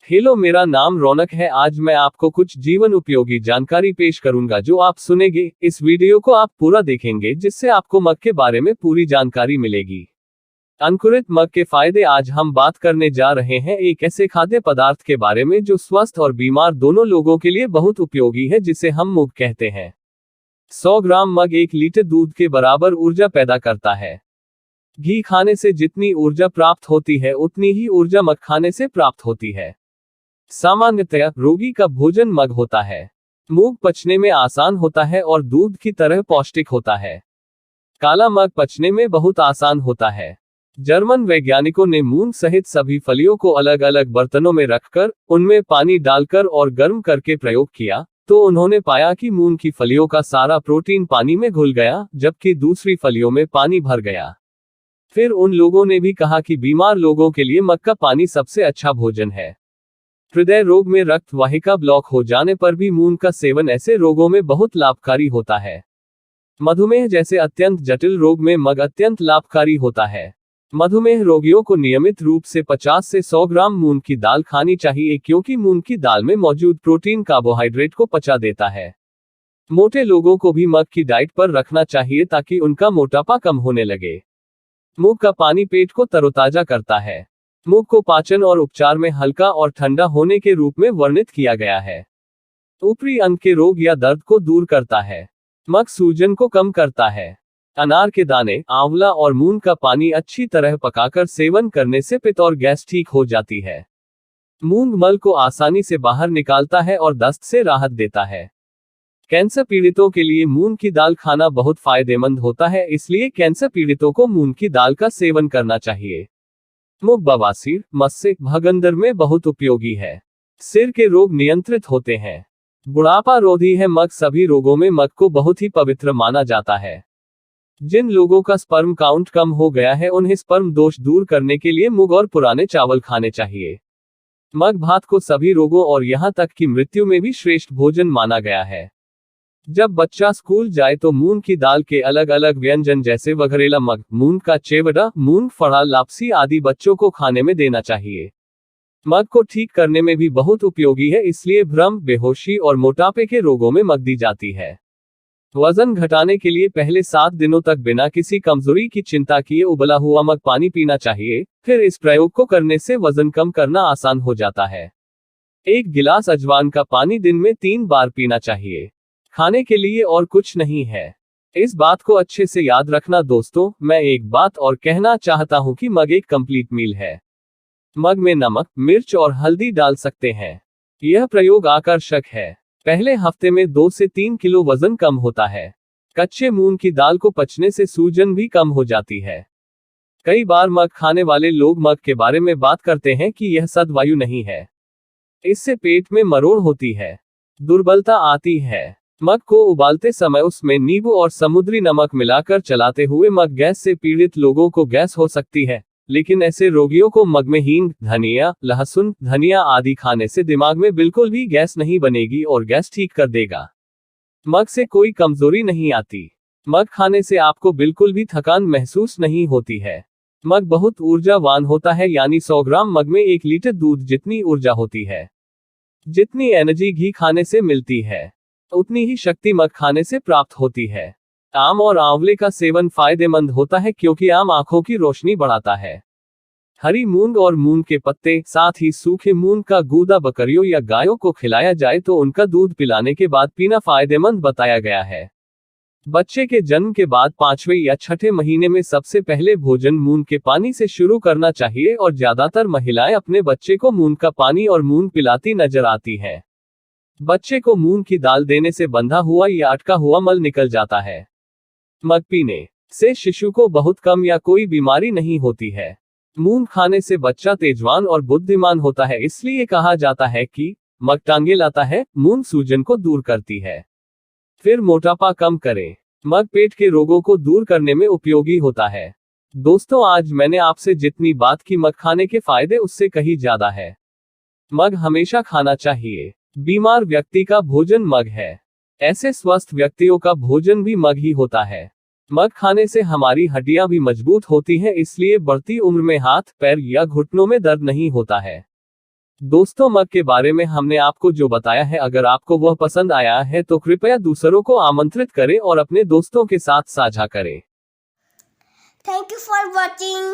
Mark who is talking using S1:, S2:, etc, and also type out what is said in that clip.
S1: Hello, मेरा नाम रौनक है। आज मैं आपको कुछ जीवन उपयोगी जानकारी पेश करूंगा जो आप सुनेंगे। इस वीडियो को आप पूरा देखेंगे जिससे आपको मग के बारे में पूरी जानकारी मिलेगी। अंकुरित मग के फायदे। आज हम बात करने जा रहे हैं एक ऐसे खाद्य पदार्थ के बारे में जो स्वस्थ और बीमार दोनों लोगों के लिए बहुत उपयोगी है, जिसे हम मूंग कहते हैं। 100 ग्राम मग 1 लीटर दूध के बराबर ऊर्जा पैदा करता है। घी खाने से जितनी ऊर्जा प्राप्त होती है उतनी ही ऊर्जा मग खाने से प्राप्त होती है। सामान्यतया रोगी का भोजन मग होता है। मूंग पचने में आसान होता है और दूध की तरह पौष्टिक होता है। काला मग पचने में बहुत आसान होता है। जर्मन वैज्ञानिकों ने मूंग सहित सभी फलियों को अलग अलग बर्तनों में रखकर उनमें पानी डालकर और गर्म करके प्रयोग किया, तो उन्होंने पाया कि मूंग की फलियों का सारा प्रोटीन पानी में घुल गया, जबकि दूसरी फलियों में पानी भर गया। फिर उन लोगों ने भी कहा कि बीमार लोगों के लिए मग का पानी सबसे अच्छा भोजन है। हृदय रोग में रक्त वाहिका ब्लॉक हो जाने पर भी मूंग का सेवन ऐसे रोगों में बहुत लाभकारी होता है। मधुमेह जैसे अत्यंत जटिल रोग में मग अत्यंत लाभकारी होता है। मधुमेह रोगियों को नियमित रूप से 50 से 100 ग्राम मूंग की दाल खानी चाहिए, क्योंकि मूंग की दाल में मौजूद प्रोटीन कार्बोहाइड्रेट को पचा देता है। मोटे लोगों को भी मग की डाइट पर रखना चाहिए ताकि उनका मोटापा कम होने लगे। मूंग का पानी पेट को तरोताजा करता है। मूंग को पाचन और उपचार में हल्का और ठंडा होने के रूप में वर्णित किया गया है। ऊपरी अंग के रोग या दर्द को दूर करता है। मग सूजन को कम करता है। अनार के दाने, आंवला और मूंग का पानी अच्छी तरह पकाकर सेवन करने से पित्त और गैस ठीक हो जाती है। मूंग मल को आसानी से बाहर निकालता है और दस्त से राहत देता है। कैंसर पीड़ितों के लिए मूंग की दाल खाना बहुत फायदेमंद होता है, इसलिए कैंसर पीड़ितों को मूंग की दाल का सेवन करना चाहिए। मूंग बवासीर, मस्से, भगंदर में बहुत उपयोगी है। सिर के रोग नियंत्रित होते हैं। बुढ़ापा रोधी है। मग सभी रोगों में मग को बहुत ही पवित्र माना जाता है। जिन लोगों का स्पर्म काउंट कम हो गया है उन्हें स्पर्म दोष दूर करने के लिए मूंग और पुराने चावल खाने चाहिए। मग भात को सभी रोगों और यहां तक कि मृत्यु में भी श्रेष्ठ भोजन माना गया है। जब बच्चा स्कूल जाए तो मूंग की दाल के अलग अलग व्यंजन जैसे वघरेला मग, मूंग का चेवड़ा, मूंग फड़ा, लापसी आदि बच्चों को खाने में देना चाहिए। मग को ठीक करने में भी बहुत उपयोगी है, इसलिए भ्रम, बेहोशी और मोटापे के रोगों में मग दी जाती है। वजन घटाने के लिए पहले 7 दिनों तक बिना किसी कमजोरी की चिंता किए उबला हुआ मग पानी पीना चाहिए। फिर इस प्रयोग को करने से वजन कम करना आसान हो जाता है। 1 गिलास अजवाइन का पानी दिन में 3 बार पीना चाहिए। खाने के लिए और कुछ नहीं है। इस बात को अच्छे से याद रखना दोस्तों। मैं एक बात और कहना चाहता हूं कि मग एक कंप्लीट मील है। मग में नमक, मिर्च और हल्दी डाल सकते हैं। यह प्रयोग आकर्षक है। पहले हफ्ते में 2 से 3 किलो वजन कम होता है। कच्चे मूंग की दाल को पचने से सूजन भी कम हो जाती है। कई बार मग खाने वाले लोग मग के बारे में बात करते हैं कि यह सद्वायु नहीं है। इससे पेट में मरोड़ होती है, दुर्बलता आती है। मग को उबालते समय उसमें नींबू और समुद्री नमक मिलाकर चलाते हुए मग गैस से पीड़ित लोगों को गैस हो सकती है, लेकिन ऐसे रोगियों को मग में हींग, धनिया, लहसुन, धनिया आदि खाने से दिमाग में बिल्कुल भी गैस नहीं बनेगी और गैस ठीक कर देगा। मग से कोई कमजोरी नहीं आती। मग खाने से आपको बिल्कुल भी थकान महसूस नहीं होती है। मग बहुत ऊर्जावान होता है, यानी 100 ग्राम मग में 1 लीटर दूध जितनी ऊर्जा होती है। जितनी एनर्जी घी खाने से मिलती है उतनी ही शक्ति मग खाने से प्राप्त होती है। आम और आंवले का सेवन फायदेमंद होता है, क्योंकि आम आंखों की रोशनी बढ़ाता है। हरी मूंग और मूंग के पत्ते, साथ ही सूखे मूंग का गूदा बकरियों या गायों को खिलाया जाए तो उनका दूध पिलाने के बाद पीना फायदेमंद बताया गया है। बच्चे के जन्म के बाद 5वें या 6ठे महीने में सबसे पहले भोजन मूंग के पानी से शुरू करना चाहिए और ज्यादातर महिलाएं अपने बच्चे को मूंग का पानी और मूंग पिलाती नजर आती हैं। बच्चे को मूंग की दाल देने से बंधा हुआ या अटका हुआ मल निकल जाता है। मग पीने से शिशु को बहुत कम या कोई बीमारी नहीं होती है। मूंग खाने से बच्चा तेजवान और बुद्धिमान होता है, इसलिए कहा जाता है कि मग टांगे लाता है, मूंग सूजन को दूर करती है। फिर मोटापा कम करें। मग पेट के रोगों को दूर करने में उपयोगी होता है। दोस्तों, आज मैंने आपसे जितनी बात की मग खाने के फायदे उससे कहीं ज्यादा है। मग हमेशा खाना चाहिए। बीमार व्यक्ति का भोजन मग है। ऐसे स्वस्थ व्यक्तियों का भोजन भी मग ही होता है। मग खाने से हमारी हड्डियां भी मजबूत होती हैं, इसलिए बढ़ती उम्र में हाथ, पैर या घुटनों में दर्द नहीं होता है। दोस्तों, मग के बारे में हमने आपको जो बताया है, अगर आपको वह पसंद आया है तो कृपया दूसरों को आमंत्रित करें और अपने दोस्तों के साथ साझा करें।
S2: Thank you for watching.